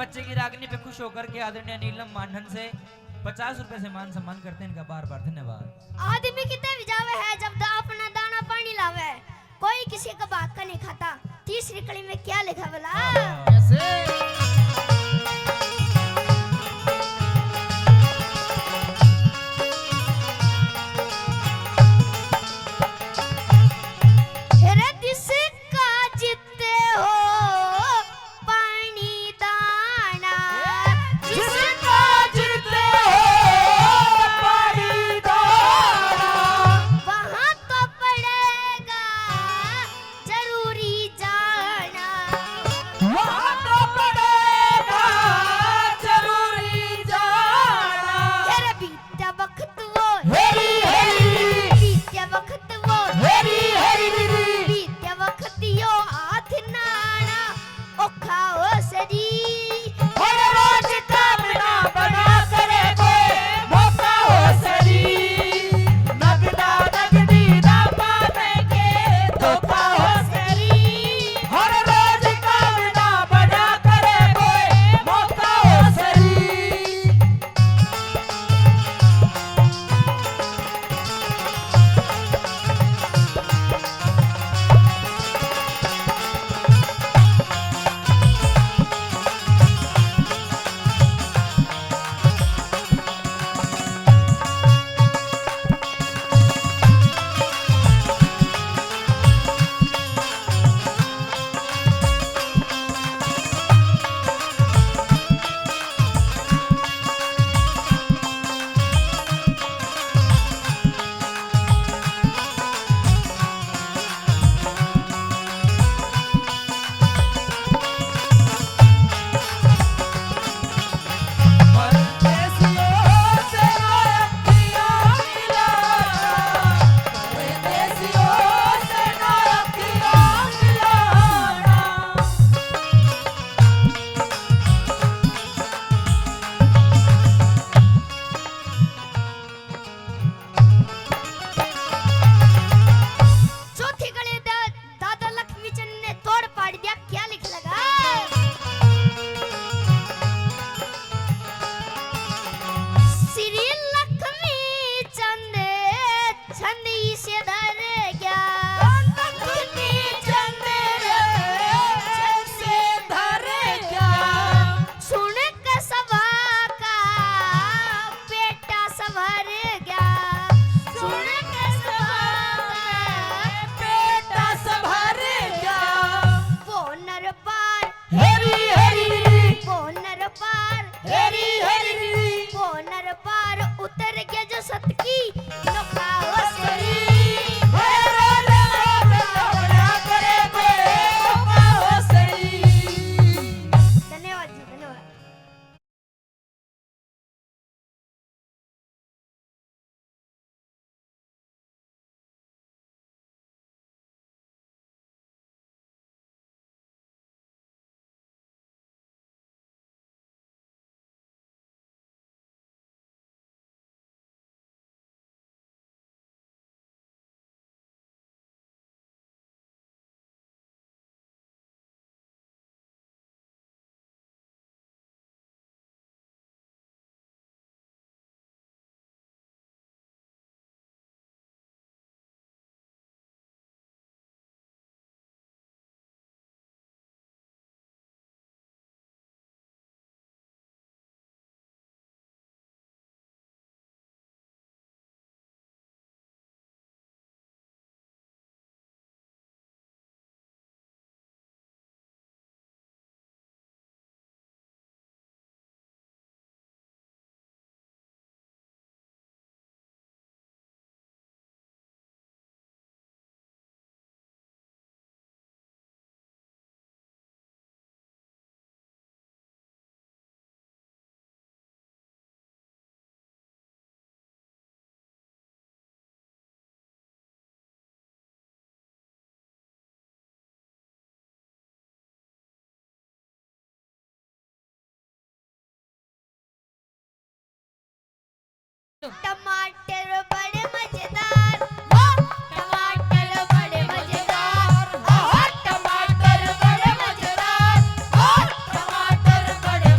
बच्चे की रागनी पे खुश होकर के आदरणीय नीलम मांडन से 50 रुपए से मान सम्मान करते हैं। इनका बार बार धन्यवाद। आदमी कितने विजावे है जब अपना दाना पानी लावे, कोई किसी का बात का नहीं खाता। तीसरी कड़ी में क्या लिखा बोला? टमाटर बड़े मजेदार, टमाटर बड़े मजेदार, टमाटर बड़े मजेदार, टमाटर बड़े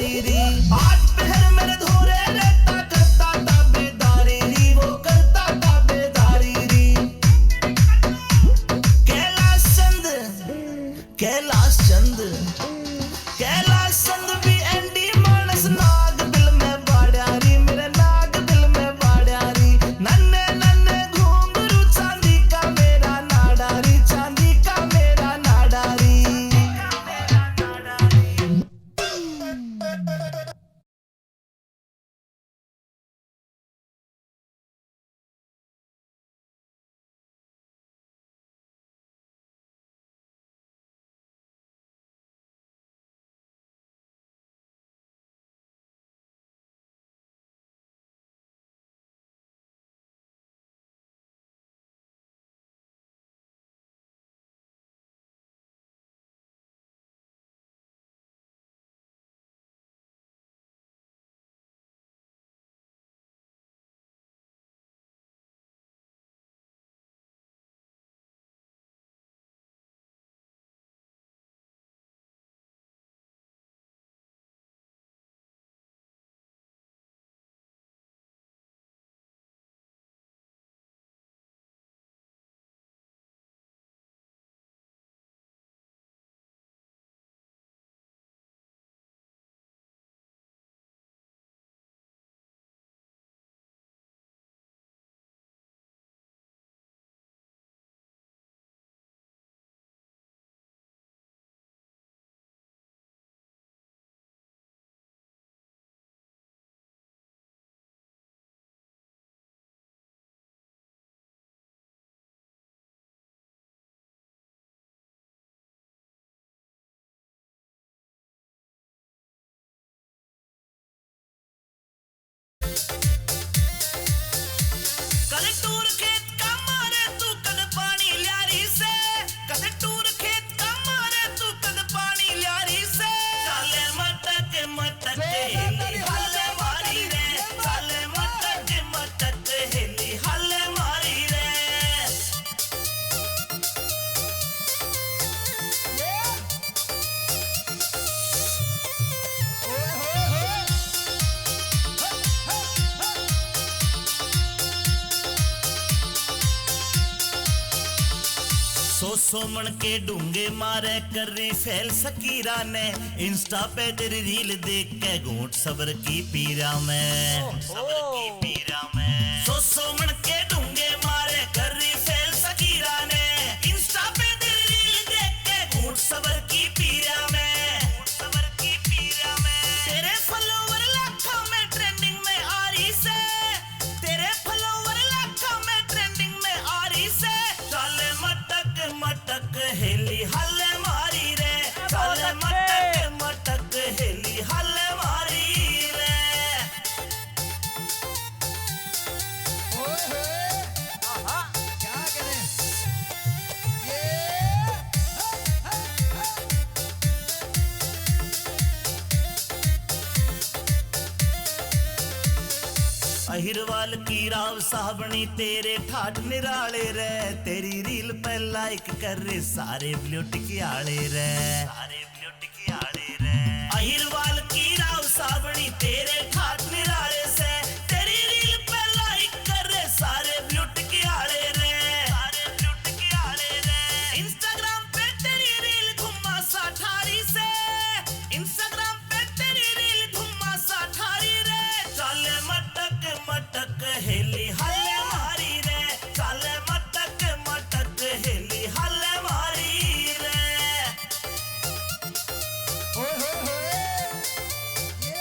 बाड़ियारी री आज पहर मेरे धोरे रहता करता ताबेदारी री वो करता ताबेदारी री कैलाश चंद भी एंडी मानस नाग दिल में बाड़ियारी मेरे नाग दिल में बाड़ियारी नन्हे नन्हे घुंघरू चांदी का मेरा नाडारी चांदी का मेरा नाडारी सोमन के डूंगे मारे कर रही फैल सकीरा ने इंस्टा पे तेरी रील देख के घूंट सबर की पीरा में सोमन के डूंगे मारे कर रही फैल सकीरा ने इंस्टा पे तेरी रील देख के घूंट सबर की पीरा में तेरे फॉलोवर लाखों में ट्रेंडिंग में आ रही से तेरे फॉलोवर लाखों में ट्रेंडिंग में आ रही से चाले मटक हेली हल्ले मारी रे चाले मटक हेली हल्ले मारी रे ओए आहा क्या करें ये अहिरवाल की राव साहबनी तेरे ठाठ निराले रे तेरी रील पे लाइक कर रे सारे ब्यूटी आले रे अहिरवाल की राव साहबनी तेरे ठाठ निराले से तेरी रील पे लाइक कर रे सारे ब्यूटी आले रे इंस्टाग्राम पे तेरी रील घुमा सा ठारी से इंस्टाग्राम पे तेरी रील घुमा सा ठारी रे चाले मटक हेली हल्ले मारी रे चाले मटक हेली हल्ले मारी रे ओए ये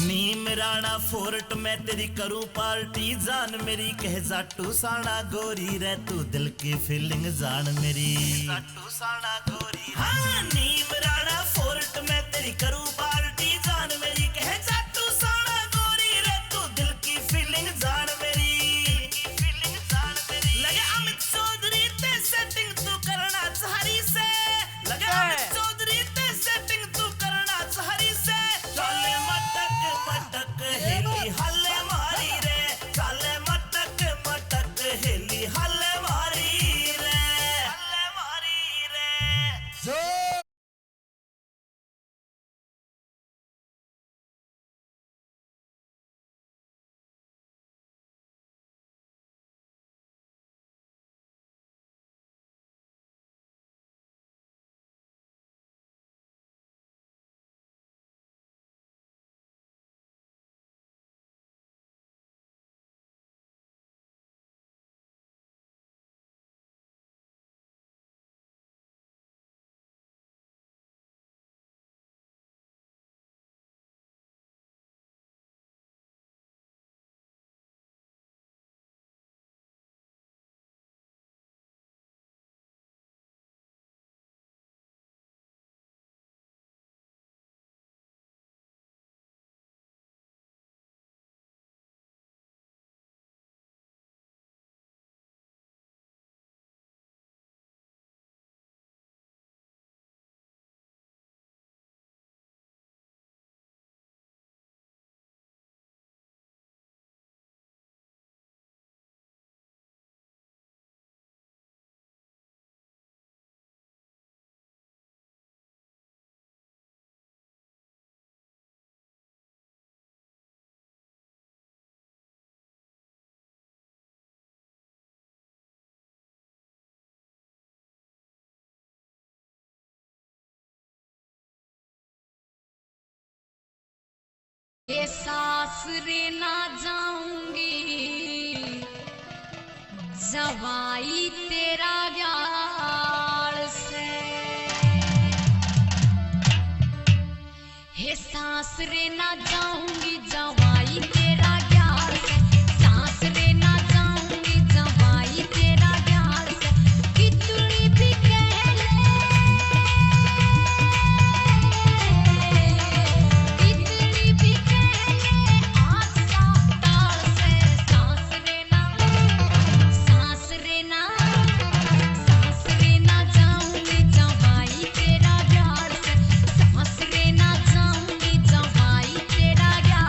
नीम राणा फोर्ट में तेरी करूं पार्टी जान मेरी कह जाटू साना गोरी रे तू दिल की फीलिंग जान मेरी हाँ नीम राणा फोर्ट में तेरी करूं पार्टी जान मेरी कह जाटू साना गोरी रे तू दिल की फीलिंग जान मेरी लगे अमित चौधरी ते सेटिंग तू करना चाहरी से लगे अमित चौधरी ते सेटिंग तू करना चाहरी से चाले मटक हेली हल्ले मारी रे ये सासरे ना जाऊंगी जवाई तेरा ग्याल से हे सासरे ना जाऊंगी जवाई तेरा ग्याल से सासरे ना जाऊंगी जवाई तेरा ग्याल से कितनी भी कह ले कितनी भी कह ले आशा ताल से सासरे ना जाऊंगी जवाई तेरा ग्याल से सासरे ना जाऊंगी जवाई तेरा ग्याल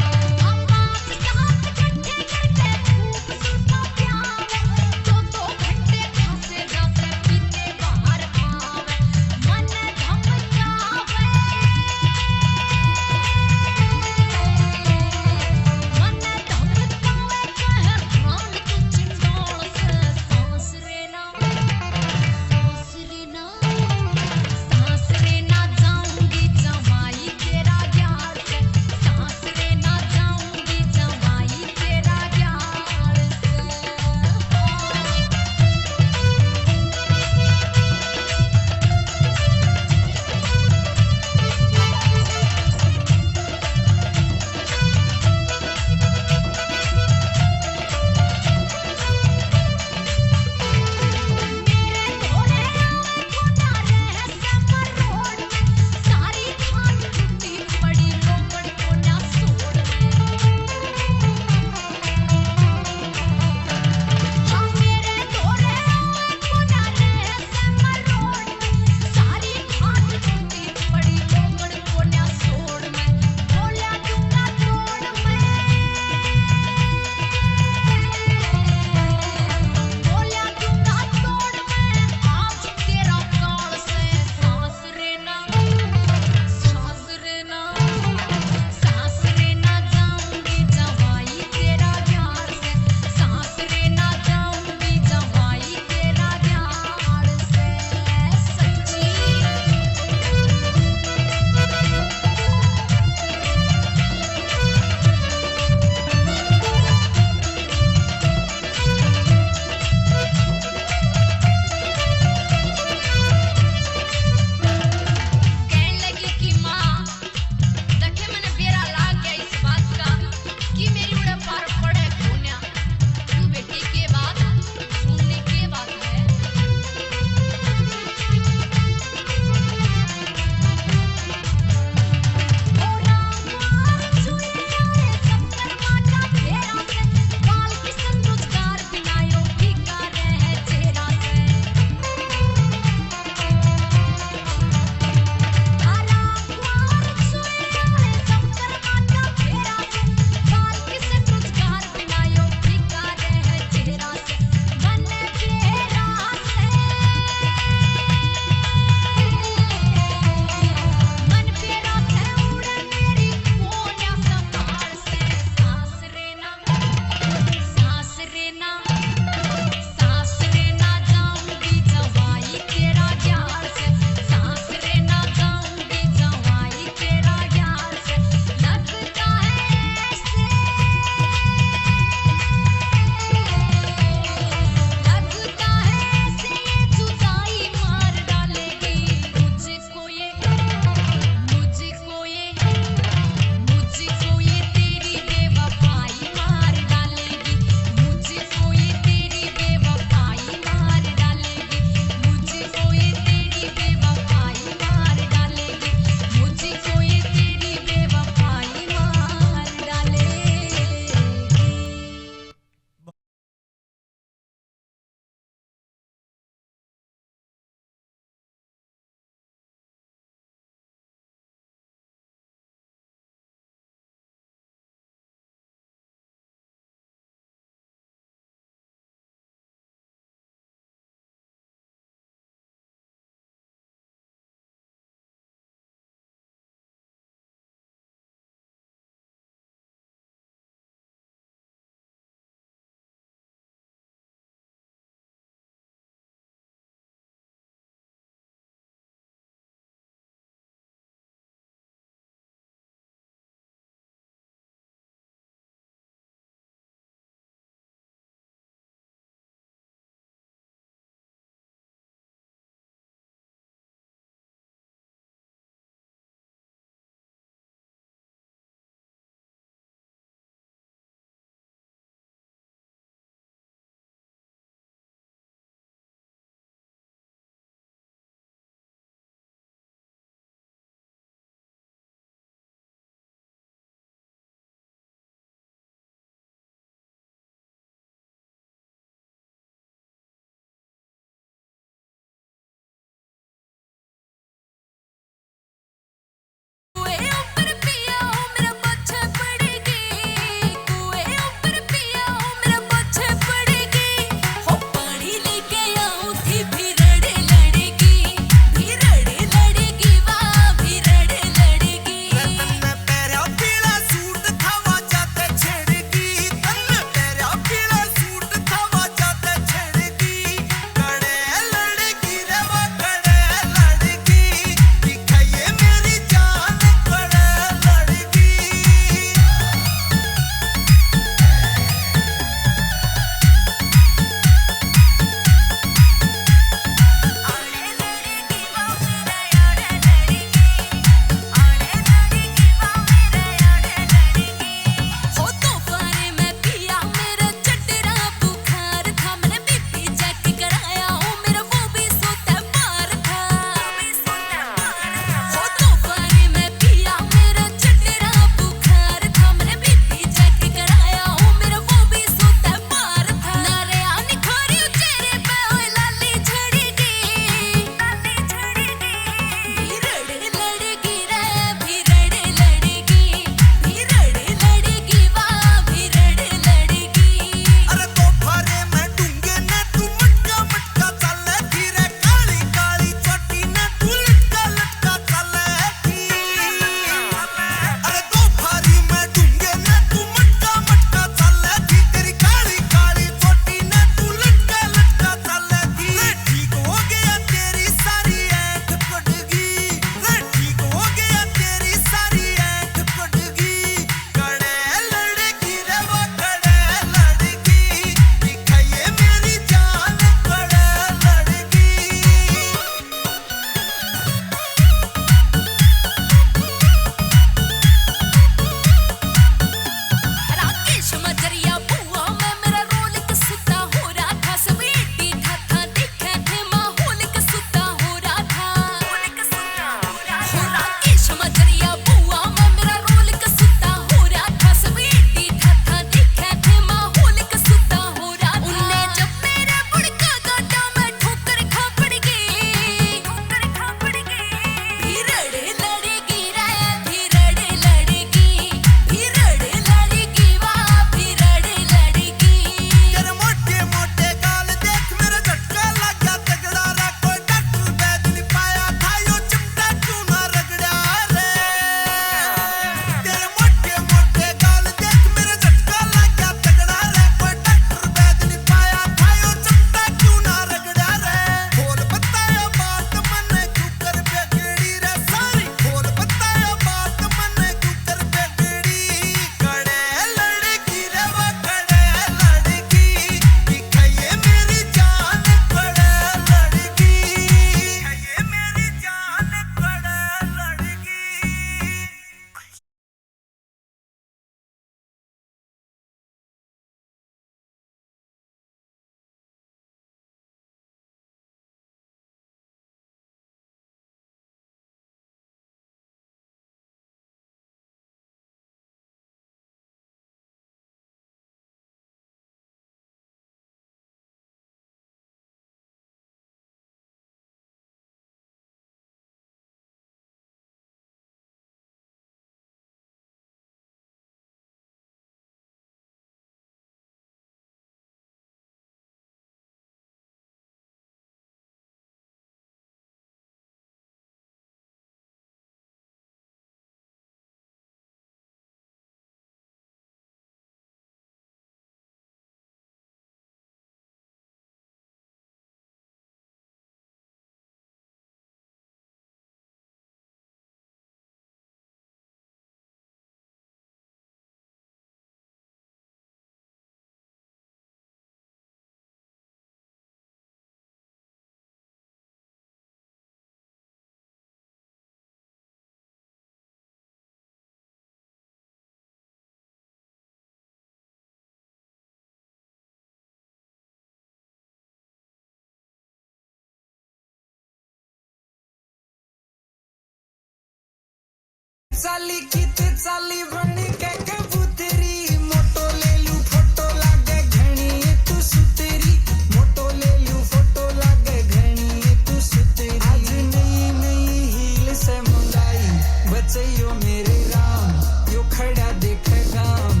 चाली किते चाली बन के कबूतरी मोटो ले लू फोटो लागे घणी तू सुतेरी मोटो ले लू फोटो लागे घणी तू सुतेरी आज नई नई हील से मंगाई बचैयो मेरे राम यो खड़ा देखे गाम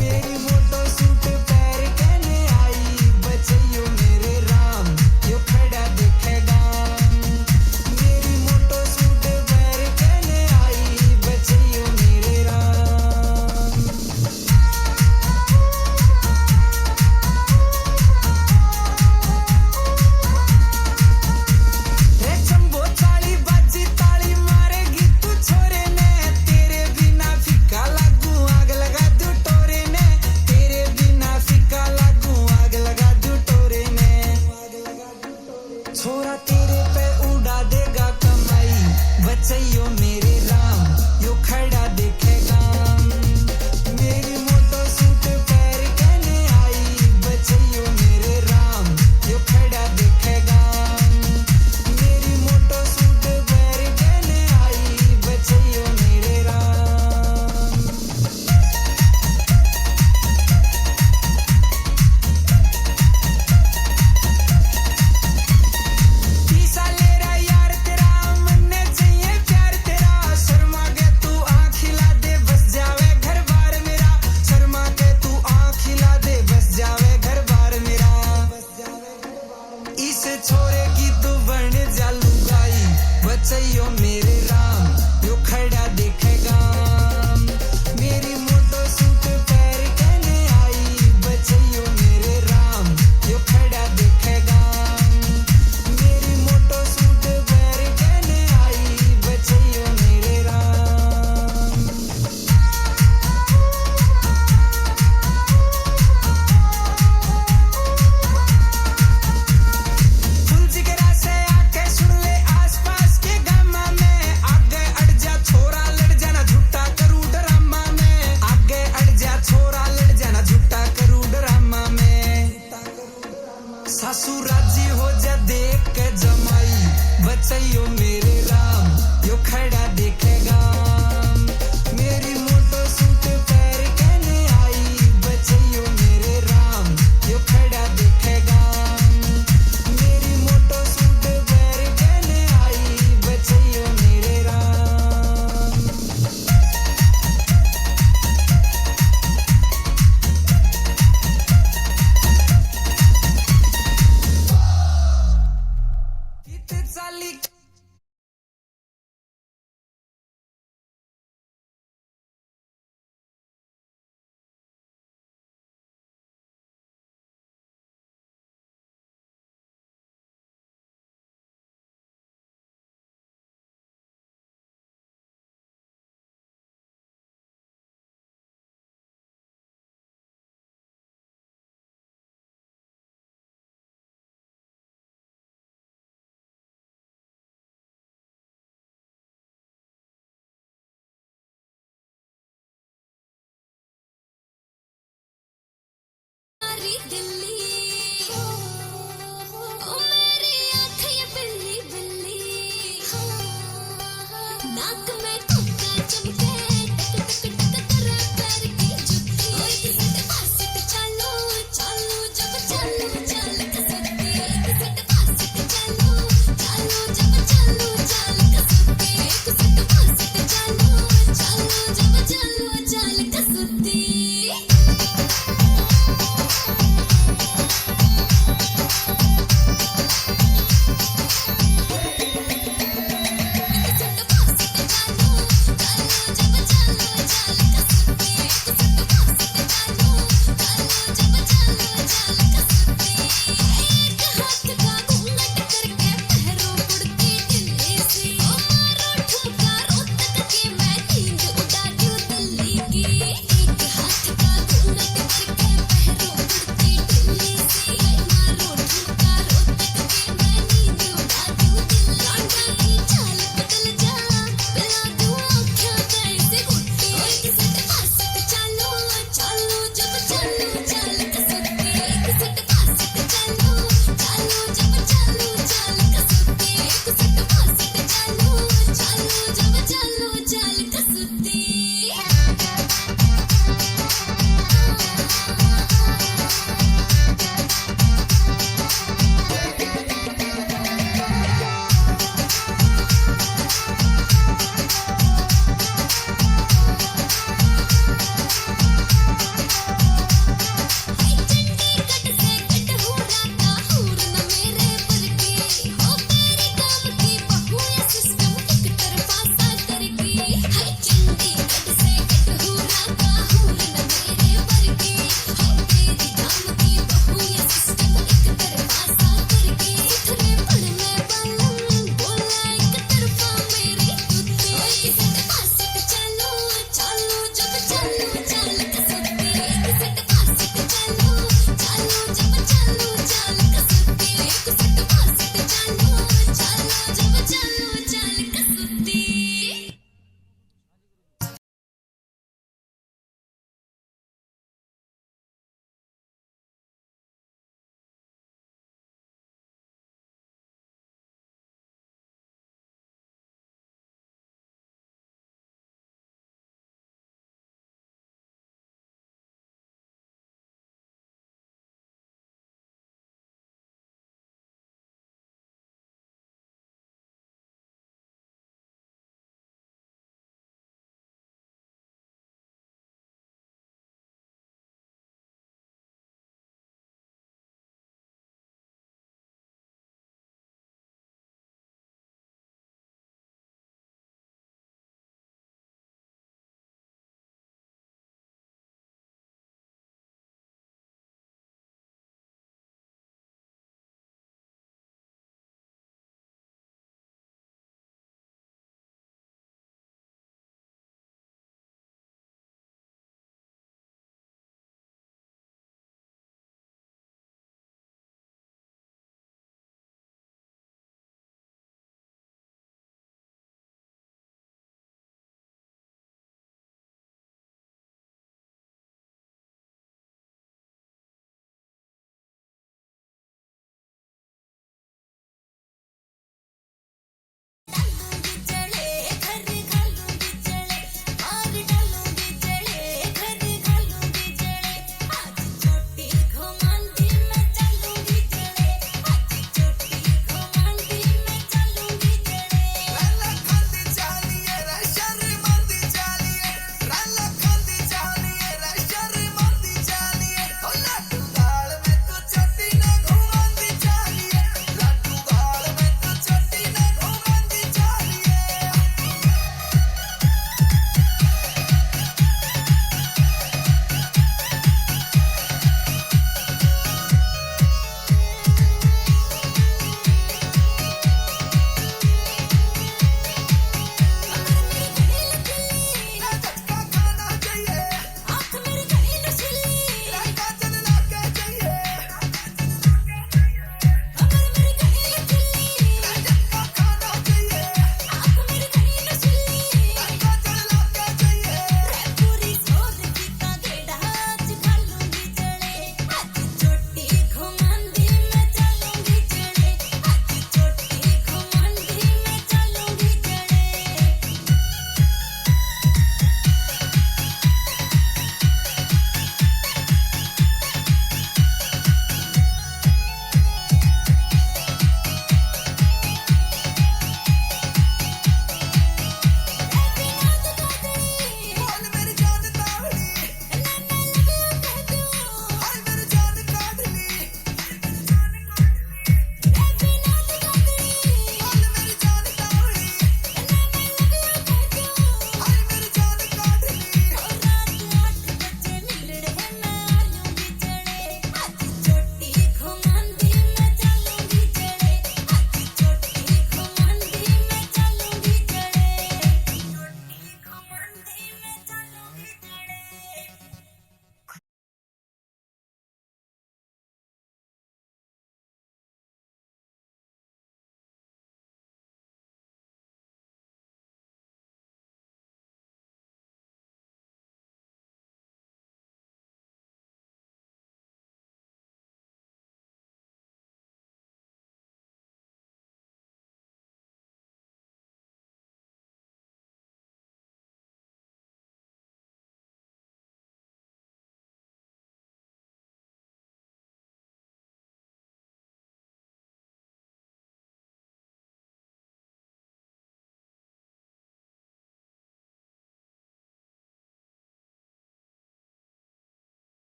मेरी मोटो सूट पैर कहने आई बचैयो मेरे राम यो खड़ा देखे गाम मेरी मोटो सूट पैर कहने आई बचैयो मेरे राम रे चंबो चाली बाजी ताली मारेगी तू छोरे ने तेरे बिना फीका लागू आग लगा दू टोरे ने तेरे बिना फीका लागू आग लगा दू टोरे ने छोरा तेरे पे उड़ा देगा कमाई बचैयो मेरे राम यो खड़ा देखेगा मेरी मोटो सूट पैर कहने आई बचैयो मेरे राम यो खड़ा देखेगा मेरी मोटो सूट पैर कहने आई बचैयो मेरे राम पीसा ले रहा यार तेरा मन्ने चाहिए प्यार तेरा शर्मा के तू आँख खिला दे बस जावे घर बार मेरा शर्मा के तू आँख खिला दे बस जावे घर बार मेरा इस छोरे की तू बन जा लुगाई बचैयो मेरे राम यो खड़ा देखेगा मेरी मोटो सूट पैर कहने आई बचैयो मेरे राम यो खड़ा देखेगा मेरी मोटो सूट पैर कहने आई बचैयो मेरे राम फुल जिगरा से आके सुन ले आसपास के गामा में आगे अड़ जा छोरा लड़ जाना झूठा करू ड्रामा में आगे अड़ जा छोरा लड़ जाना झूठा करू ड्रामा में सासू राजी हो जा देख के जमाई बचैयो मेरे राम यो खड़ा देखेगा मेरी मोटो सूट पैर कहने आई बचैयो मेरे राम यो खड़ा देखेगा मेरी मोटो सूट पैर कहने आई बचैयो मेरे राम किते चाली सारी दिल्ली ओ मेरी आँखें ये बिल्ली बिल्ली नाक में तुक्का चमके टक टक टक करे पैर की जुत्ती किसी के पास से चलो चलो जब चलो चल कसुती किसी के पास से चलो चलो जब चलो चल कसुती किसी के पास से चलो चलो जब चलो चल कसुती एक हाथ का घूंघट करके पैरों उड़ती दिल्ली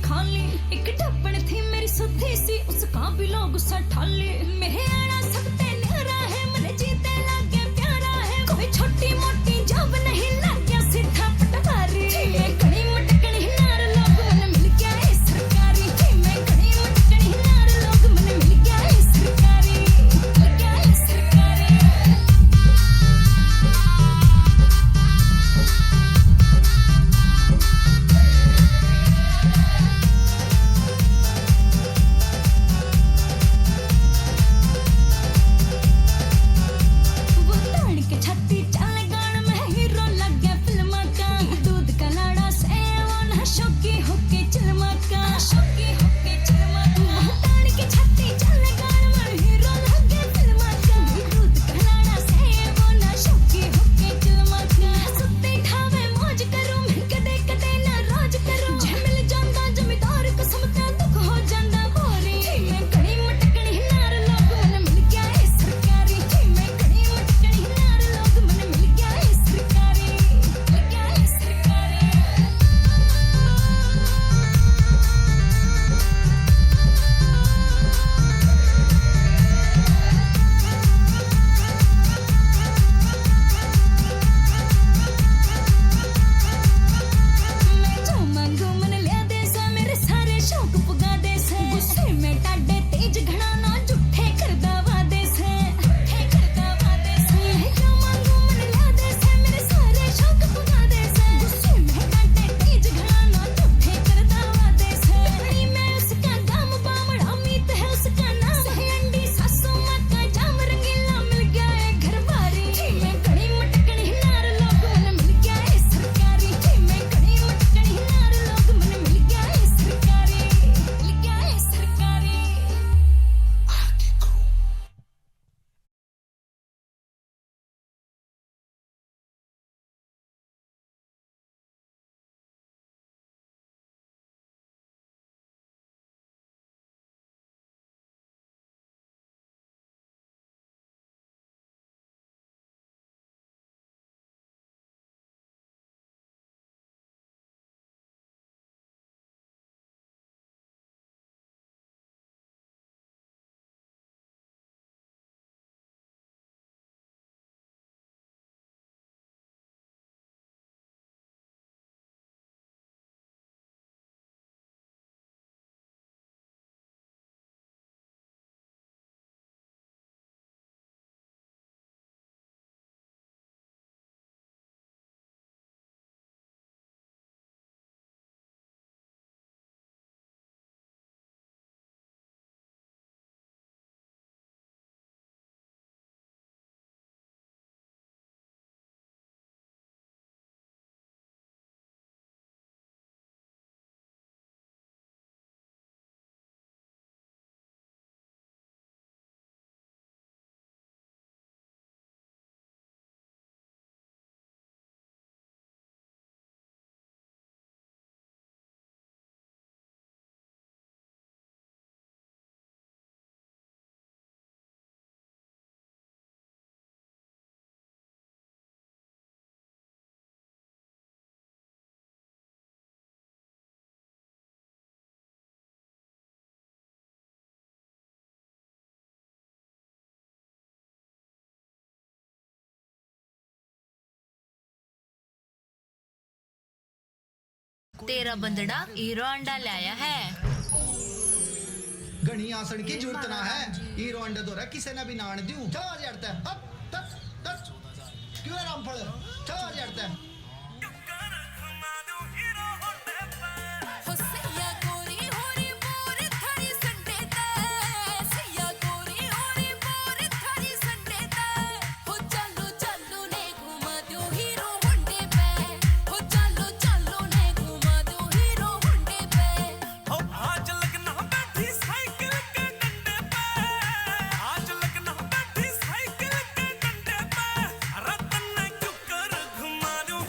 खाली एक ढप्पन थी मेरी सुथी सी उसका भी लोग गुस्सा ठाले मेरे आना सब ते न्यारा है मन जीते लागे प्यारा है कोई छोटी मोटी जब नहीं लाग्या सीधा पटवारी मैं कणी मटकणी नार लोग मन मिल गया है सरकारी मैं कणी मटकणी नार लोग मन मिल गया है सरकारी मिल गया है सरकारी वो ताड़ के छाती चल गान में हीरो लग गया फिल्म का दूध का लाड़ा से वो ना शौकी होके चिलमा का शौकी होके चिलमा का वो ताड़ के छाती चल गान में हीरो लग गया फिल्म का दूध का लाड़ा से वो ना शौकी होके चिलमा का सुते ठावे मौज करूं मैं कदे कदे ना रोज करूं जे मिल जांदा जमींदार कसम ते दुख हो जांदा बोरी मैं कणी मटकणी नार लोग मन मिल गया है सरकारी मैं कणी मटकणी नार लोग मन मिल गया है सरकारी मिल गया है सरकारी मैं जो मांगू मन लिया दे से मेरे सारे शौक पुगा दे से गुस्से में टाडे तेज घड़ा ना झूठे करदा वादे से झूठे करदा वादे से मैं जो मांगू मन लिया दे से मेरे सारे शौक पुगा दे से गुस्से में टाडे तेज घड़ा ना झूठे करदा वादे से कणी मैं उसका गाम बामड़ा मीत है उसका नाम है अंडी सासू मां का जाम रंगीला मिल गया है घर बारी मैं कणी मटकणी नार लोग मन मिल गया है सरकारी मैं कणी मटकणी नार लोग मन मिल गया है सरकारी मिल गया है सरकारी तेरा बंदड़ा हीरो अंडा लाया है घनी आसन की जरूरत ना है हीरो अंडे दो किसे ने भी नान दूं चल जड़ता है अब तक तक क्यों है रामफल चल जड़ता है रतन क्यों कर घुमा दूं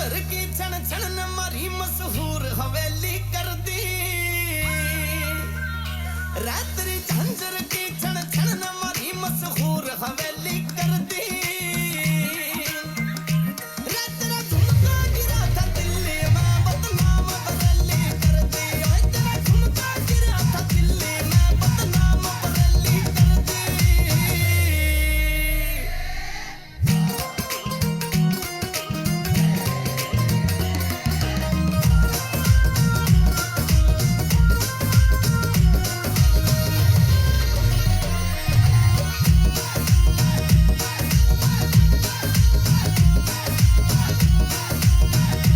कूलर की छन छन ने मारी मशहूर हवेली कर दी रात्रि झंझर की छन छन ने मारी मशहूर हवेली कर दी तेरा झुमका गिरा था दिल्ली में बदनाम बरेली कर दी तेरा झुमका गिरा था दिल्ली में बदनाम बरेली कर दी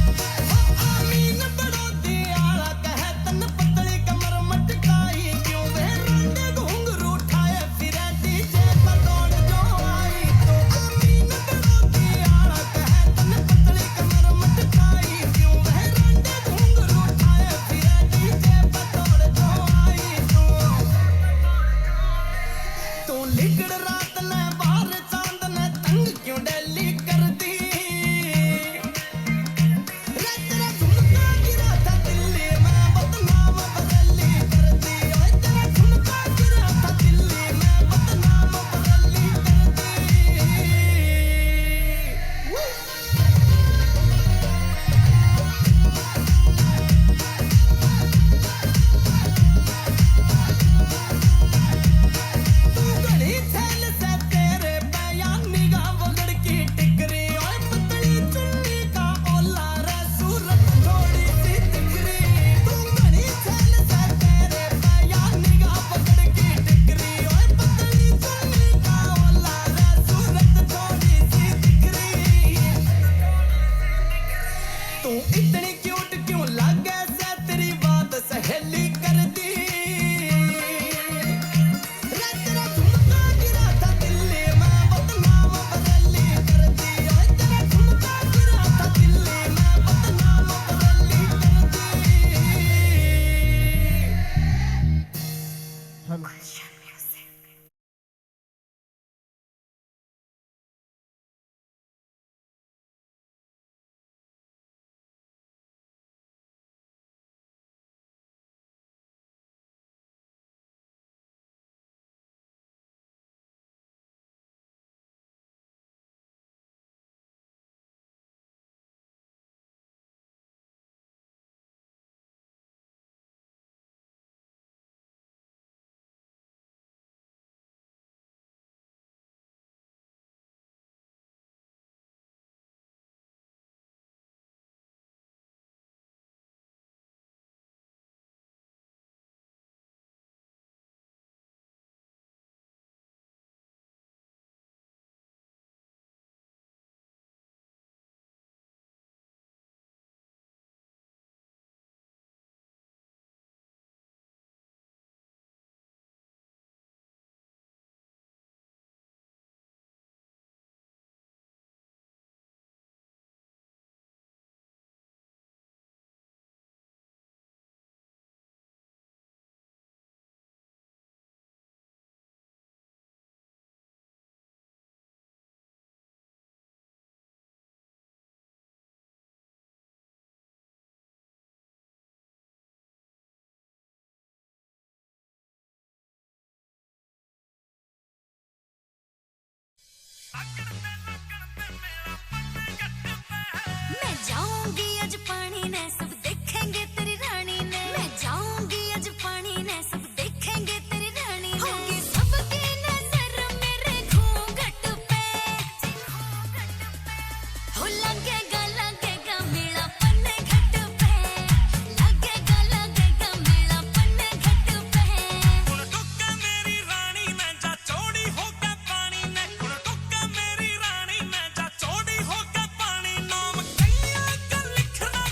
आमीन बड़ो दियाला कहे तन पतली कमर मटकाई क्यों वे रंडे घुंघरू उठाए फिरे डीजे पर दौड़ जो आई तो आमीन बड़ो दियाला कहे तन पतली कमर मटकाई क्यों वे रंडे घुंघरू उठाए फिरे डीजे पर दौड़ जो आई तो लिगड़ रात ने बाहर चांद ने तंग क्यों डेली कर दी तेरा झुमका गिरा था दिल्ली में बदनाम बरेली कर दी तेरा झुमका गिरा था दिल्ली में बदनाम बरेली कर दी तू घड़ी छैल से तेरे बयान निगाह वगड़ की टिकरी ओए पतली चुन्नी का ओला रे सूरत थोड़ी सी दिखरी तू घड़ी छैल से तेरे बयान निगाह वगड़ की टिकरी ओए पतली चुन्नी का ओला रे सूरत थोड़ी सी दिखरी तू इतनी क्यूट क्यों लागे से तेरी बात सहेली कर दी तेरा झुमका गिरा था दिल्ली में बदनाम बरेली कर दी तेरा झुमका गिरा था दिल्ली में बदनाम बरेली कर दी मैं जाऊंगी आज पानी ने सब देखेंगे तेरी रानी ने मैं जाऊंगी आज पानी ने सब देखेंगे तेरी रानी ने होगी सबकी नजर मेरे घूंघट पे हो लगेगा लगेगा मेरा पन्ने घट पे लगेगा लगेगा मेरा पन्ने घट पे ਹੁਣ ਟੁੱਕਾ ਮੇਰੀ ਰਾਣੀ ਮੈਂ ਜਾ ਚੋੜੀ ਹੋ ਕੇ ਪਾਣੀ ਨੇ ਹੁਣ ਟੁੱਕਾ ਮੇਰੀ ਰਾਣੀ ਮੈਂ ਜਾ ਚੋੜੀ ਹੋ ਕੇ ਪਾਣੀ ਨਾਮ ਕਈਆਂ ਦਾ ਲਿਖਣਾ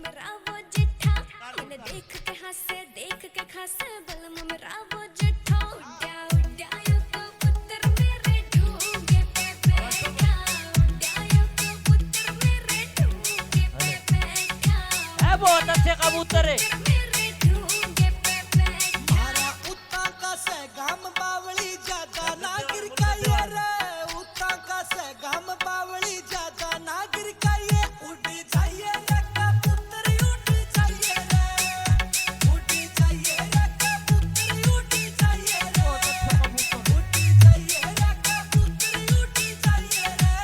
मेरा वो जिठा मैंने देख के खासे बलम मेरा वो जिठा उड्या उड्या यो कबूतर मेरे ढूंगे पे बैठा उड्या यो कबूतर मेरे ढूंगे पे बैठा है बहुत अच्छे कबूतर है मेरे ढूंगे पे बैठा मारा उता का से गाम बावली ज्यादा ना गिर काये रे उता का से गाम बावली ज्यादा ना गिर काये उड़ी जाइए रे कबूतर उड़ी जाइए रे उड़ी जाइए रे कबूतर उड़ी जाइए रे उड़ी जाइए रे कबूतर उड़ी जाइए रे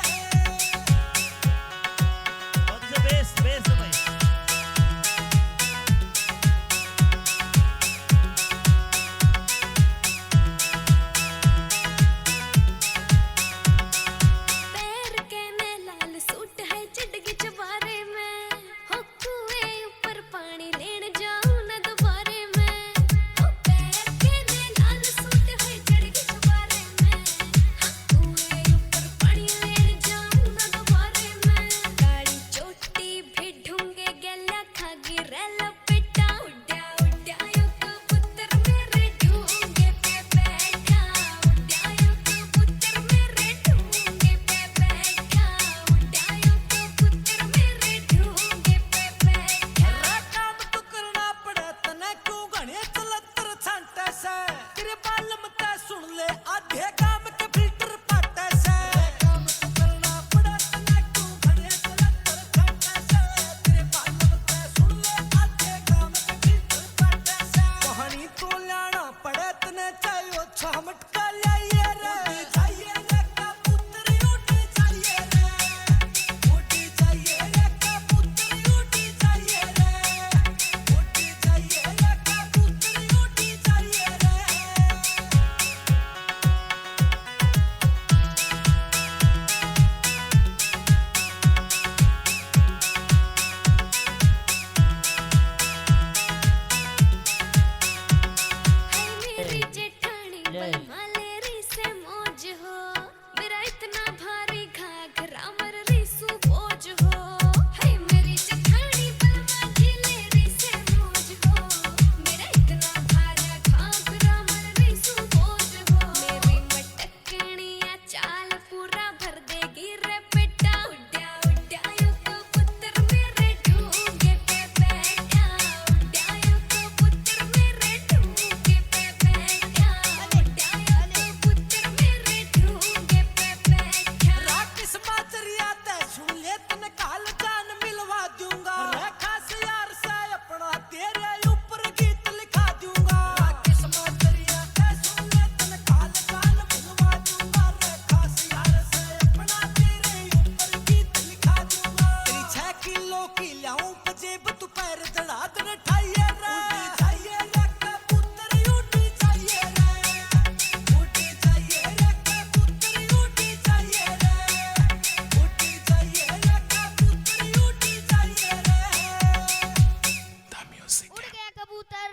और जो बेस बेस है भाई पैर के में लाल सूट है चिड़गी चबारे में हो कुएं ऊपर पानी लेन जाऊं न दोबारे में हो पैर के में लाल सूट है चिड़गी चबारे में हो कुएं ऊपर पानी लेन जाऊं न दोबारे में गाड़ी चोटी भी ढूंगे गला खागी रेल पिटा उड्या उड्या यो कबूतर मेरे ढूंगे पे बैठा उड्या यो कबूतर मेरे ढूंगे पे बैठा उड्या यो कबूतर मेरे ढूंगे पे बैठा रे काम तो करना पड़े तने क्यों घणे चलतर छांटे से तेरे बालम ते सुन ले आधे काम के फिल्टर पाटे से काम तो करना पड़े तने क्यों घणे चलतर छांटे से तेरे बालम ते सुन ले आधे काम के फिल्टर पाटे से कहानी तो लाना पड़े तने चायो छमटका लाइए रे उड़ी जाइए रे कबूतर उड़ी जाइए रे उड़ी जाइए रे कबूतर उड़ी जाइए रे उड़ी जाइए रे कबूतर उड़ी जाइए रे हाय मेरी जेठानी बलमालेरी से मौज हो मेरा इतना भारी घाघरा मर रिसू बोझ हो हाय मेरी जेठानी बलमालेरी से मौज हो मेरा इतना भारी घाघरा मर रिसू बोझ हो मेरी मटकनिया चाल पूरा भर देगी रे बेटा उड्या उड्या यो कबूतर मेरे ढूंगे पे बैठा उड्या यो कबूतर मेरे ढूंगे पे बैठा उड्या यो कबूतर मेरे ढूंगे पे बैठा राकेश बाजरिया ते सुन ले तने काल जान मिलवा दूंगा रे खास यार से अपना तेरे ऊपर गीत लिखा दूंगा राकेश बाजरिया ते सुन ले तने काल जान मिलवा दूंगा रे खास यार से अपना तेरे ऊपर गीत लिखा दूंगा तेरी 6 किलो की लाऊं जेब तू पैर जड़ा दे ठाइए रे उड़ी जाइए रे कबूतर उड़ी जाइए रे उड़ी जाइए रे कबूतर उड़ी जाइए रे उड़ी जाइए रे कबूतर उड़ी जाइए रे उड़ गया कबूतर।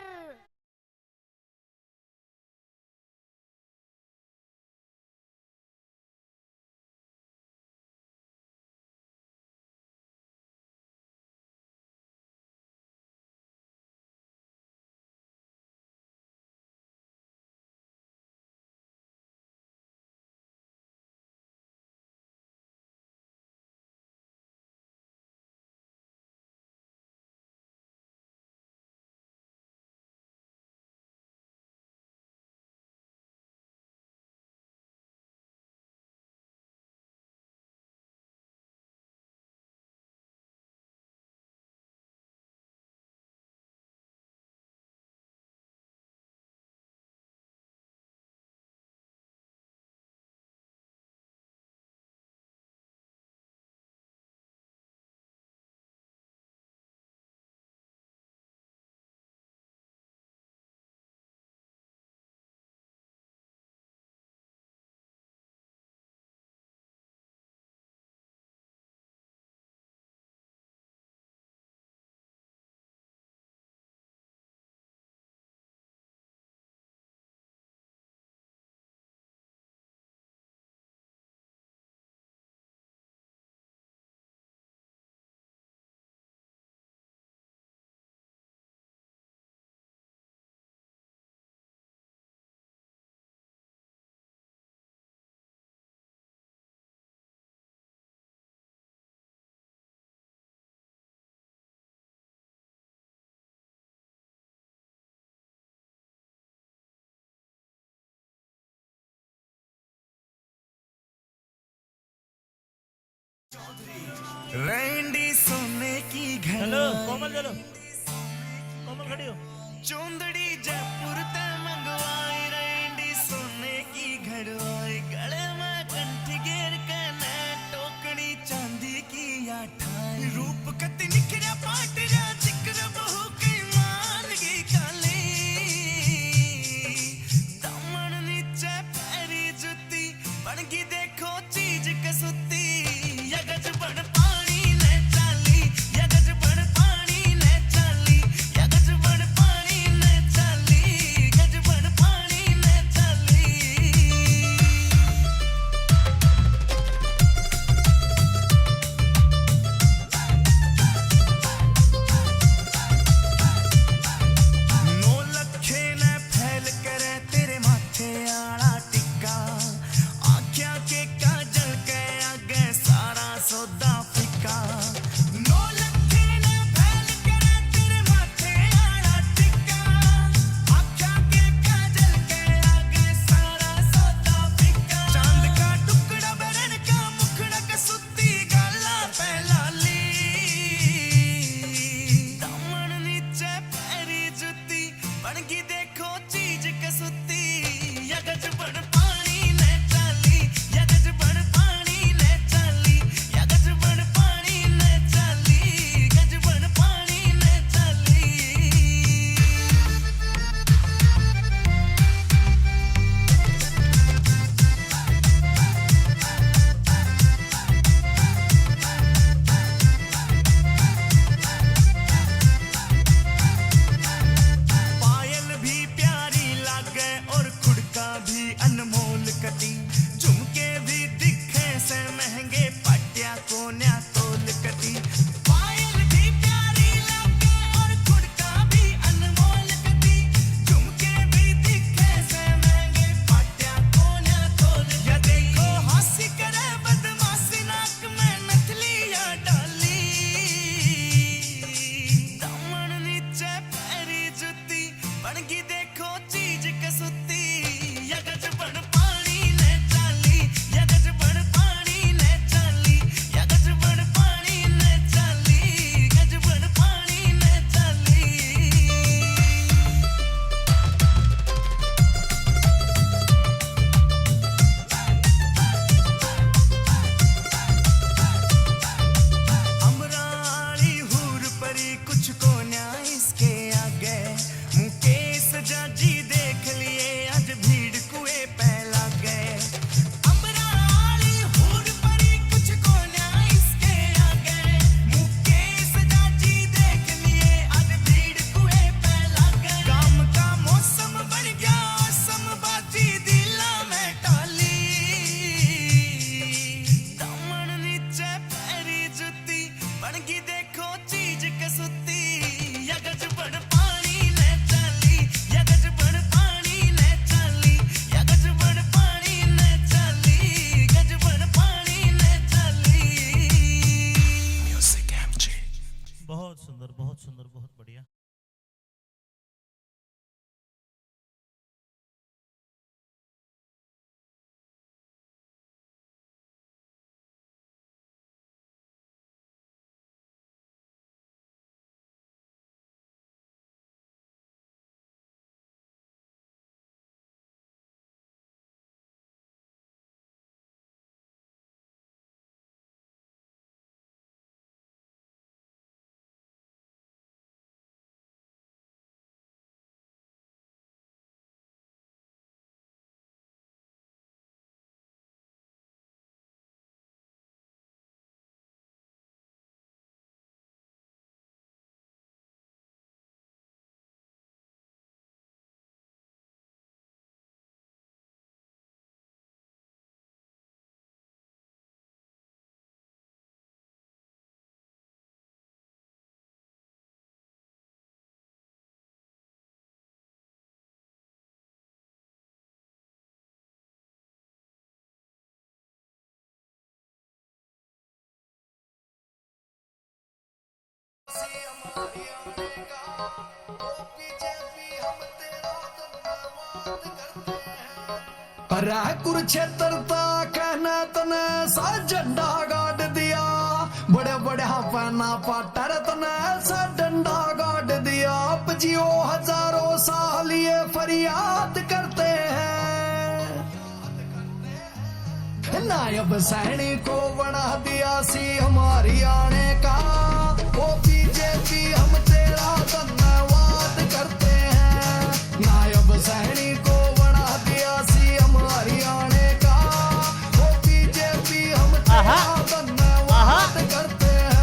रैंडी सोने की घर चलो कोमल खड़ी हो। चौंदड़ी जयपुर ते मंगवाई रैंडी सोने की घड़वाई गले में कंठी घेर के ने टोकड़ी चांदी की आठाई रूप कति निखरा पाट जा जिक्र बहु की मान की काली दामन नीचे पैरी जुती बनगी देखो चीज कसुती यगज बन पानी ने चाली यगज बन पानी ने चाली यगज बन पानी ने चाली गज बन पानी ने चाली नौ लखे ने फैल करे तेरे माथे आला टिक्का आँखियाँ के काजल के आगे सारा सौदा फिका नौ लखे ने फैल करे तेरे माथे आला टिक्का आँखियाँ के काजल के आगे सारा सौदा फिका चांद का टुकड़ा बरन का मुखड़ा का सुती गाला पहलाली दामन नीचे पैरी जुती बनगी देखो चीज कसुती यगज बन पानी ने चाली यगज बन पानी ने चाली यगज बन पानी ने चाली गज बन पानी ने चाली पायल भी प्यारी लागे और खुड़का भी अनमोल कटी झुमके भी दिखे से महंगे पट्या कोन्या तोल कटी पायल भी प्यारी लागे और खुड़का भी अनमोल कटी झुमके भी दिखे से महंगे पट्या कोन्या तोल या देखो हंसी करे बदमाशी नाक में नथलिया डाली दामन नीचे पैरी जुती बनगी देखो चीज कसुती यगज बन पानी ने चाली यगज बन पानी ने चाली यगज बन पानी ने चाली गज बन पानी ने चाली अमराली हूर परी कुछ को न्याय इसके आगे मुकेश जाजी देख लिए आज भीड़ कुएं पे लग गए अमराली हूर परी कुछ को न्याय इसके आगे मुकेश जाजी देख लिए आज भीड़ कुएं पे लग गए काम का मौसम बन गया समबाजी दिला में टाली दामन नीचे पैरी जुती बनगी देखो चीज कसुती यगज बन पानी ने चाली यगज बन पानी ने चाली यगज बन पानी ने चाली गज बन पानी ने चाली म्यूजिक एमजी बहुत सुंदर बहुत बढ़िया। पर कुरुक्षेत्र ता कहना तने सा झंडा गाड़ दिया बड़ा पना पाटर तने सा डंडा गाड़ दिया अब जियो हजारों साल ये फरियाद करते हैं नायब सैनिक को बना दिया सी हमारी आने का वो बीजेपी हम तेरा धन्यवाद करते हैं नायब सैनिक को बना दिया सी हमारी आने का वो बीजेपी हम तेरा धन्यवाद करते हैं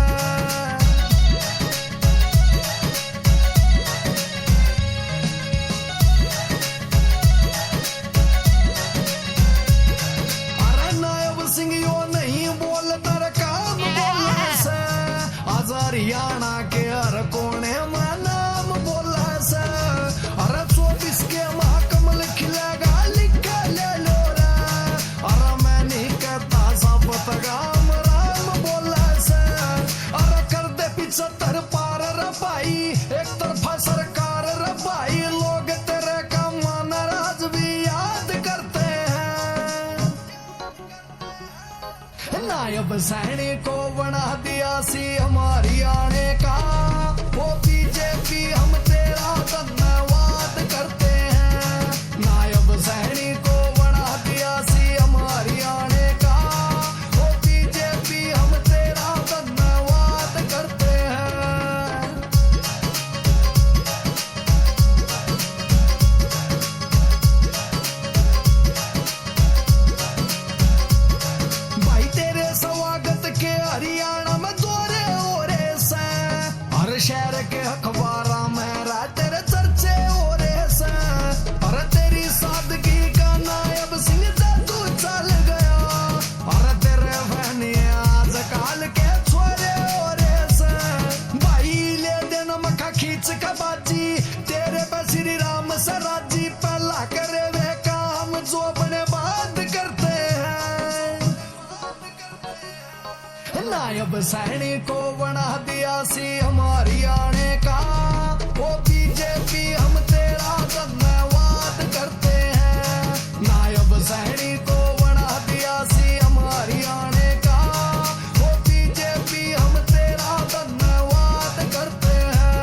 अरे नायब सिंह यो नहीं बोलता रे काम बोलने से आज हरियाणा के हर कोने में नाम बोला से अरे 24 के महाकमल खिलेगा लिखा ले लो रे अरे मैं नहीं कहता सब तगाम राम बोला से अरे कर दे 75 पार रे भाई एक तरफा सरकार रे भाई लोग तेरे काम नाराज भी याद करते हैं नायब सैनिक को बना दिया सी हमारी आने का वो बीजेपी हम तेरा धन्यवाद करते हैं नायब सैनिक को बना दिया सी हमारी आने का वो बीजेपी हम तेरा धन्यवाद करते हैं भाई तेरे स्वागत के हरियाणा में दौरे हो रहे से हर शहर के अखबारा में तेरे चर्चे हो रहे से अरे तेरी सादगी का नायब सिंह जादू चल गया अरे तेरे बहनी आज काल के छोरे हो रहे से भाई ले देना मखा खींच का बाजी तेरे पे श्री राम से राजी पहला करे वे काम जो अपने बात करते हैं नायब सैनिक को बना दिया सी हमारी आने का वो बीजेपी हम तेरा धन्यवाद करते हैं नायब सैनिक को बना दिया सी हमारी आने का वो बीजेपी हम तेरा धन्यवाद करते हैं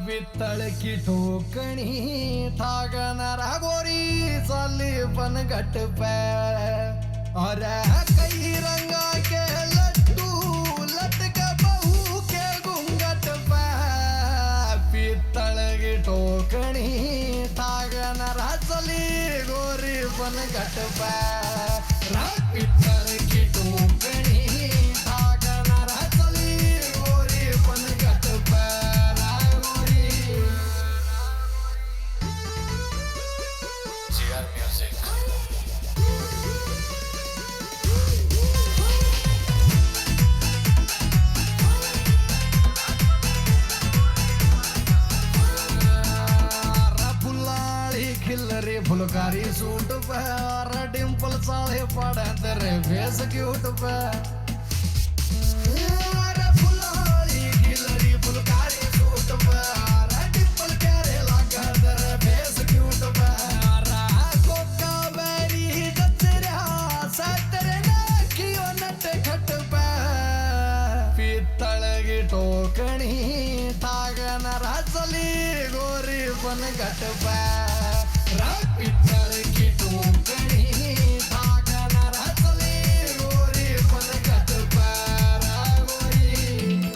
पित्तळ की ठोकणी ठागणारा गोरी चाली पण घट पे अरे कई रंगा के लड्डू लटक बहू के घूंघट पे पित्तळ की ठोकणी ठागणारा चली गोरी पण घट पे पित्तळ की ठोकणी ठागणारा चली गोरी पण घट पे खिल्लरी फुलकारी सूट पे और डिंपल साले पड़े तेरे फेस क्यूट पे फुलकारी खिल्लरी फुलकारी सूट पे और डिंपल प्यारे पण गटबा पित्तर की टोकरी धागना रचली रोरी पण गटबा रागोरी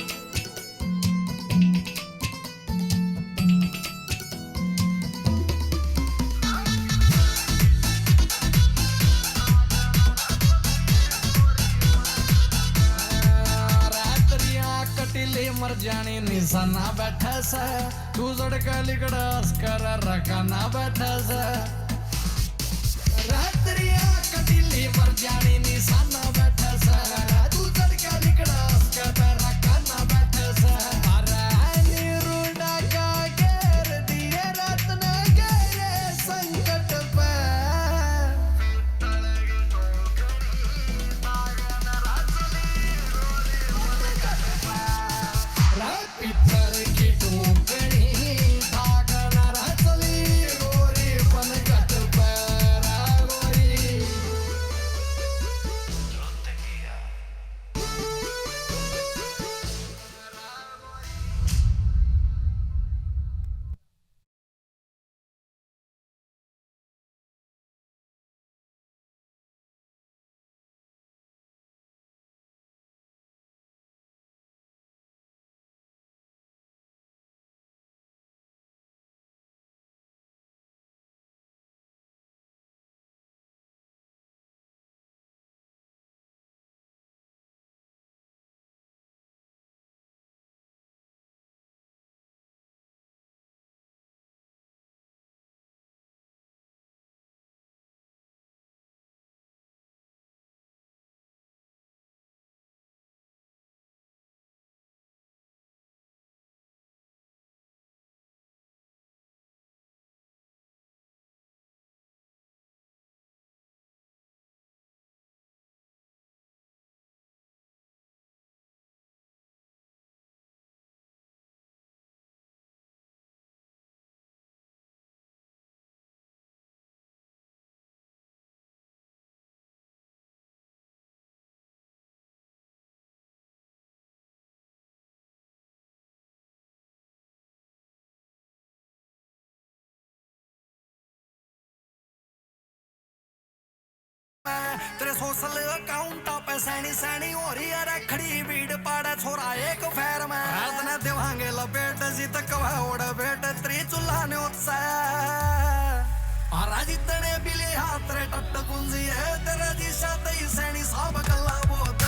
कटिले मर जाने निशाना बैठा सा तू जड़का लिकड़ास कर रखाना बैठा सा रात्रिया कटिले मर जाने निशाना बैठा सा तू जड़का लिकड़ास कर रखाना बैठा सा अरे निरुड़ा का घेर दिए रात ने घेरे संकट पे पित्तर की टोकरी धागना रचली गोरी पण गटबा रागोरी तेरे सोशल अकाउंट पे सैनी सैनी हो रही है रखड़ी भीड़ पाड़े छोरा एक फेर में रात ने देवांगे लपेट जी तक ओढ़ बेट त्री चूल्हा ने उत्साह और जितने बिले हाथ रे टट कुंजी है तेरे दिशा तई सैनी सब कल्ला बोत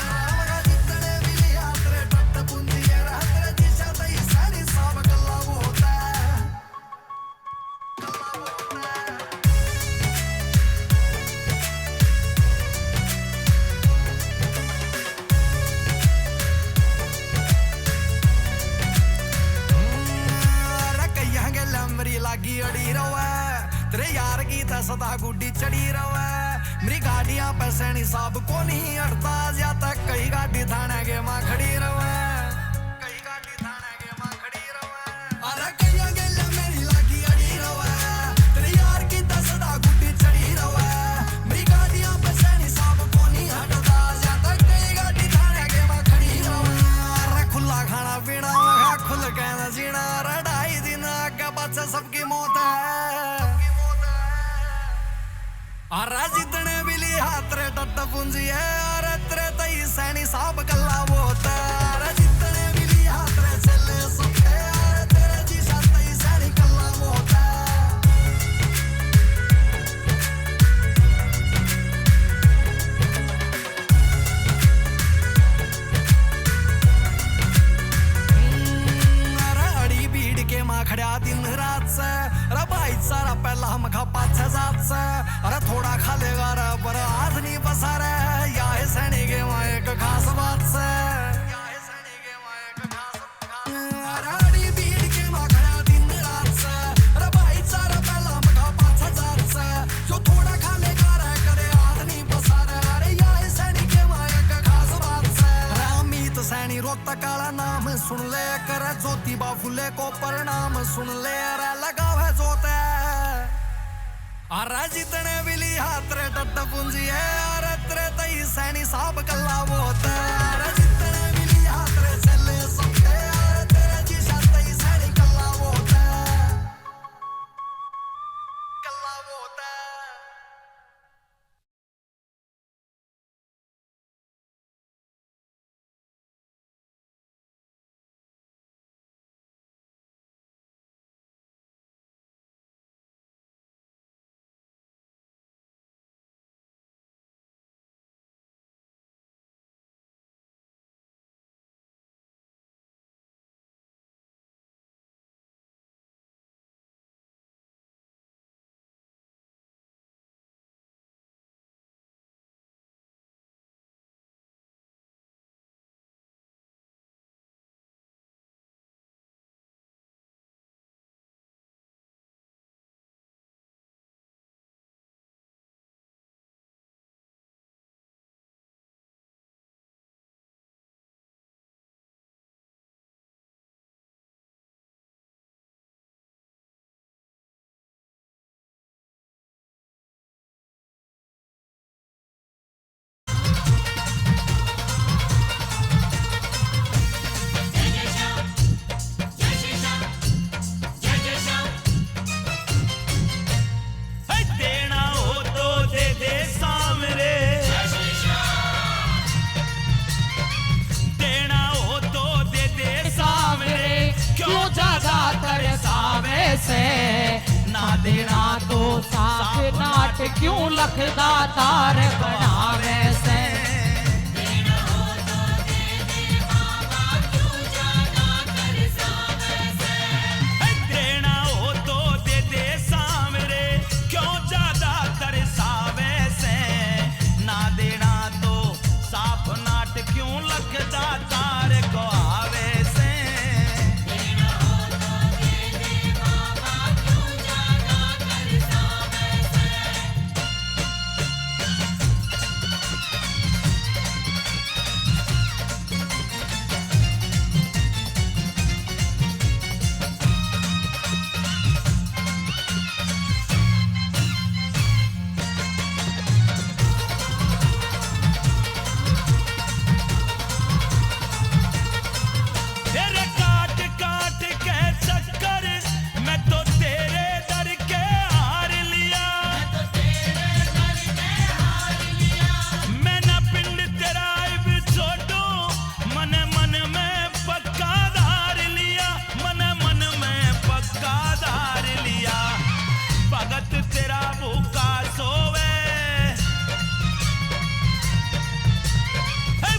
जितने बिले हाथ रे टट कुंजी है तेरे दिशा तई सैनी सब कल्ला बोत लागी अड़ी रवा तेरे यार की तो सदा गुड्डी चढ़ी रवा मेरी गाड़ियां पे सैनी साहब को नहीं अड़ता जाता कई गाड़ी थाने के मां खड़ी रवा कई गाड़ी थाने के मां खड़ी रवा अरे कई गेल मेरी लागी अड़ी रवा तेरे यार की तो सदा गुड्डी चढ़ी रवा मेरी गाड़ियां पे सैनी साहब को नहीं अड़ता जाता कई गाड़ी थाने के मां खड़ी रवा अरे खुला खाना पीना मगा खुल के न जीना रड़ाई दिन आगे बच्चे सबकी मौत है और जितने बिली हाथ रे टट पूंजी है और तेरे तई सैनी साहब कल्ला बोत है जितने बिली हाथ रे चले सबके और तेरे जी तई सैनी कल्ला बोत है अड़ी भीड़ के मां खड़ा दिन रात से अरे भाई सारा पहला हम खा पाछे जात से अरे थोड़ा खा लेगा रे पर हाथ नहीं बसा रे या है सैनी के मां एक खास बात से या है सैनी के मां एक खास अरे अड़ी भीड़ के मां खड़ा दिन रात से अरे भाई सारा पहला हम खा पाछे जात से जो थोड़ा खा लेगा रे करे हाथ नहीं बसा रे अरे या है सैनी के मां एक खास बात से रामीत सैनी रोता काला नाम सुन ले कर ज्योति बाफुले को परिणाम सुन ले रे लगा है जोते अरे जितने बिली हाथ रे टट पूंजी है अरे तेरे तई सैनी साहब कल्ला बोत है अरे जितने बिली हाथ रे चले सबके अरे तेरे जी तई सैनी कल्ला बोत है देना तो साफ नाट क्यों लखदा तार बनावे से देना हो तो दे दे सामरे क्यों ज्यादा तरसावे से ना देना तो साफ नाट क्यों लखदा तार को आवे से तेरे काट काट के चक्कर मैं तो तेरे दर के हार लिया मैं ना पिंड तेरा भी छोड़ू मन मन में पक्का धार लिया मन मन में पक्का धार लिया भगत तेरा भूखा सोवे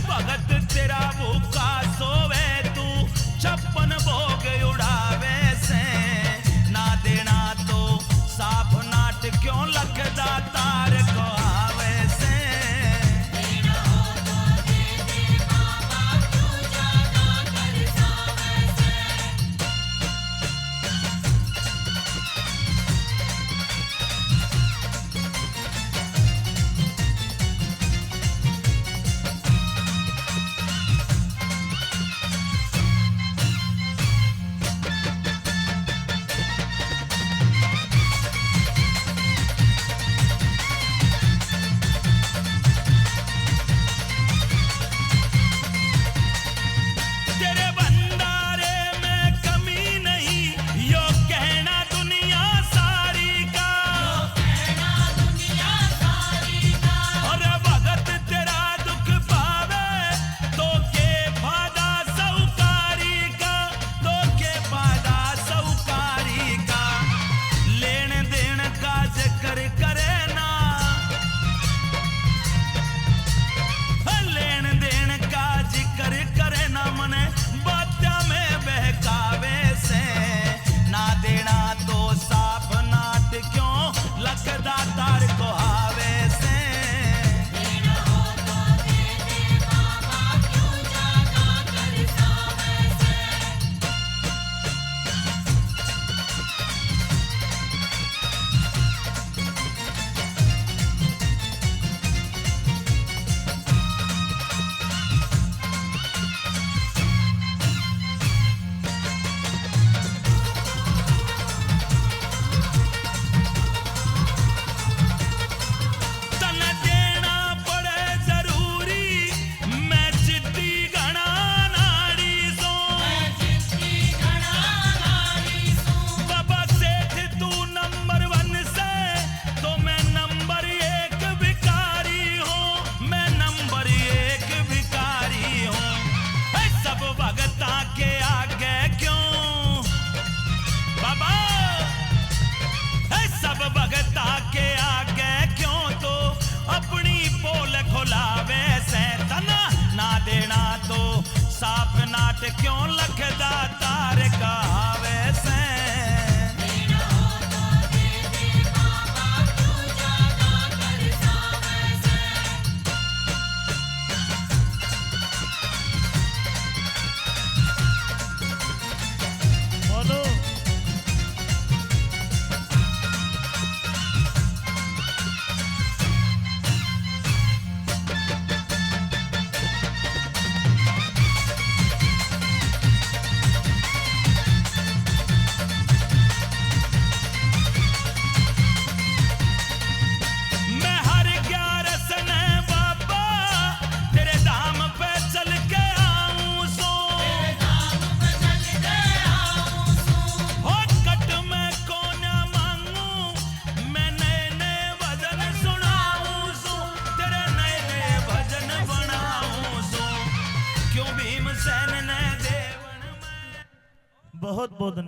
भगत तेरा भूखा सोवे तू 56 भोग उड़ावे से ना देना तो साफ नाट क्यों लखदा तार को आवे से तेरे भंडारे में कमी नहीं यो कहना दुनिया सारी का और भगत तेरा दुख पावे तो के फायदा सौकारी का तो के फायदा सौकारी का लेन देन का जिक्र करे ना लेन देन का जिक्र करे ना मने बात्या में बहकावे से ना देना तो साफ नाट क्यों लखदा तार को आवे से तन देना पड़े जरूरी मैं जिद्दी घना नाड़ी सो बाबा सेठ तू नंबर 1 से तो मैं नंबर 1 भिखारी हूँ मैं नंबर 1 भिखारी हूँ सब भगता के आगे क्यों बाबा सब भगता के आगे क्यों तो अपनी पोल खुलावे से तना ना देना तो साफ नाट क्यों लखदा तार का आवे से बोलो मैं हर 11 सने बाबा तेरे धाम पे चल के आऊं सो हो कट में कोना मांगू मैं नए नए भजन सुनाऊं सो तेरे नए नए भजन बनाऊं सो क्यों भीमसेन ने देवन में बहुत बहुत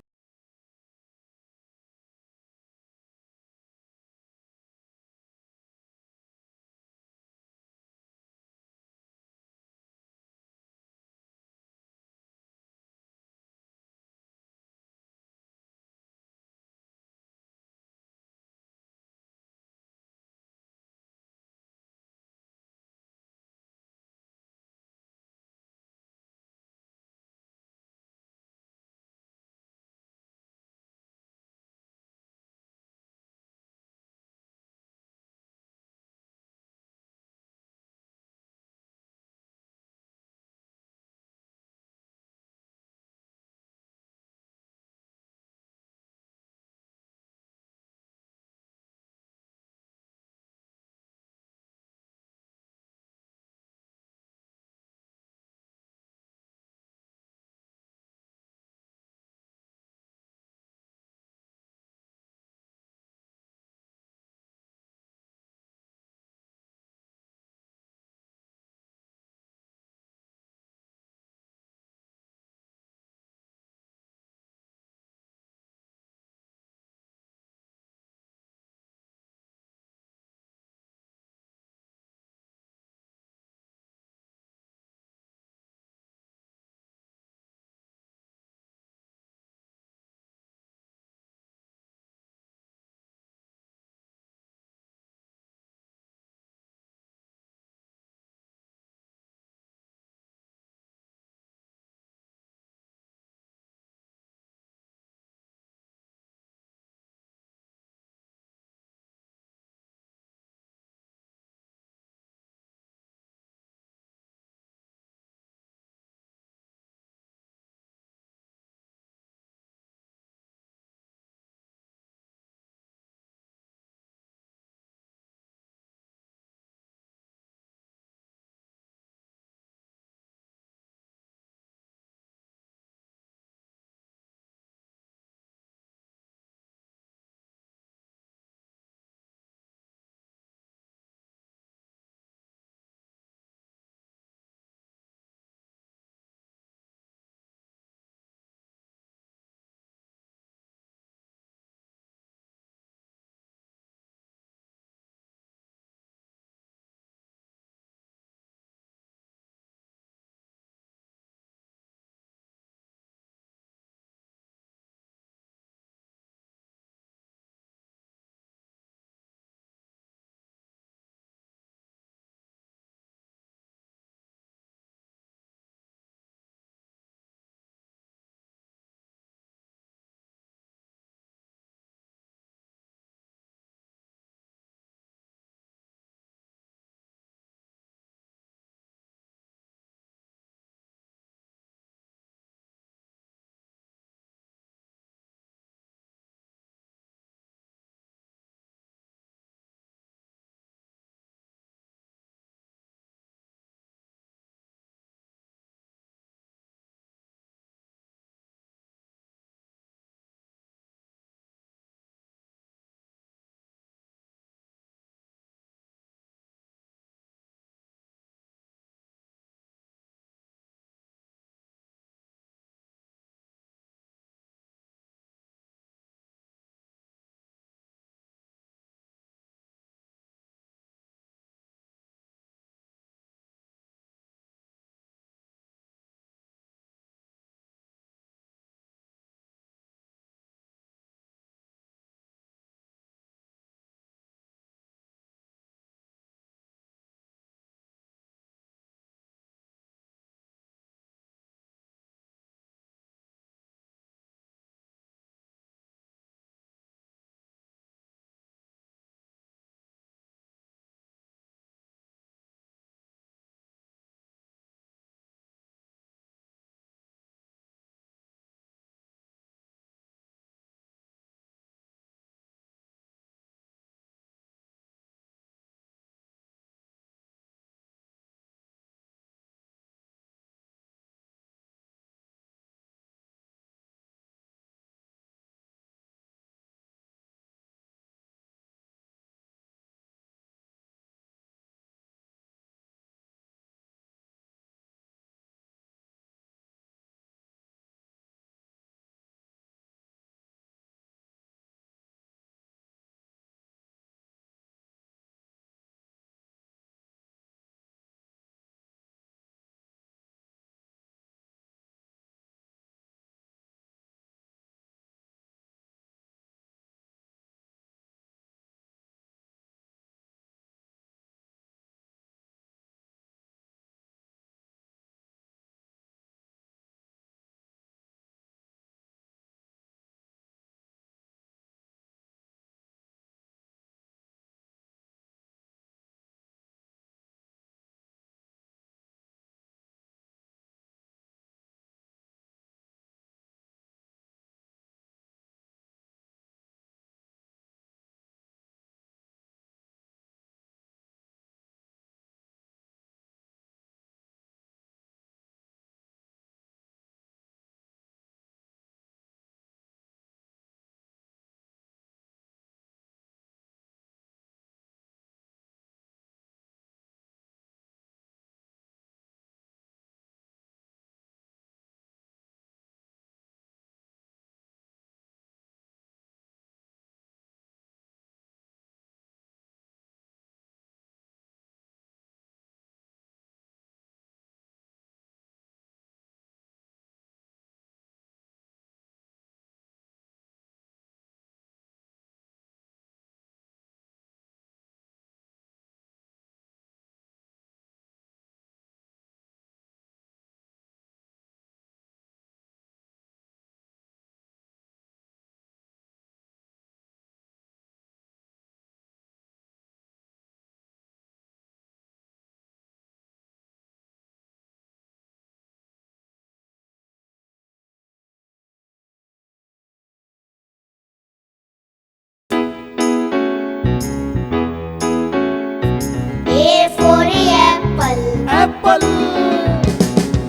apple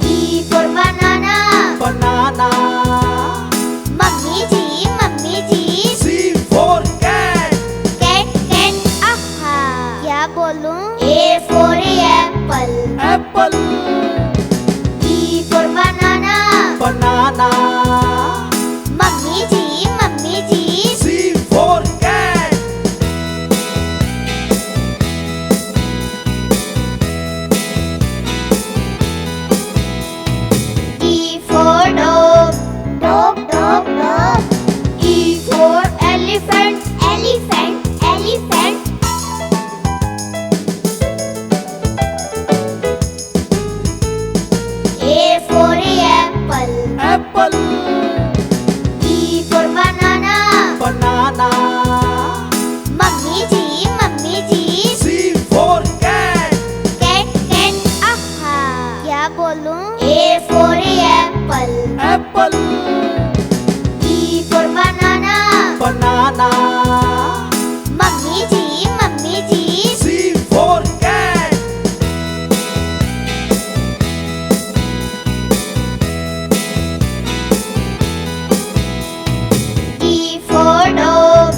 B for banana. Banana mummy जी C for cat cat cat आहा क्या बोलूं? A for apple. Apple B for banana. Banana mummy जी C for cat D for dog. Dog. E for elephant. Elephant. A for apple. Apple B for banana. Banana mummy जी C for cat cat आहा क्या बोलूं? A for apple. Apple B for banana. Banana mummy जी C for cat D for dog.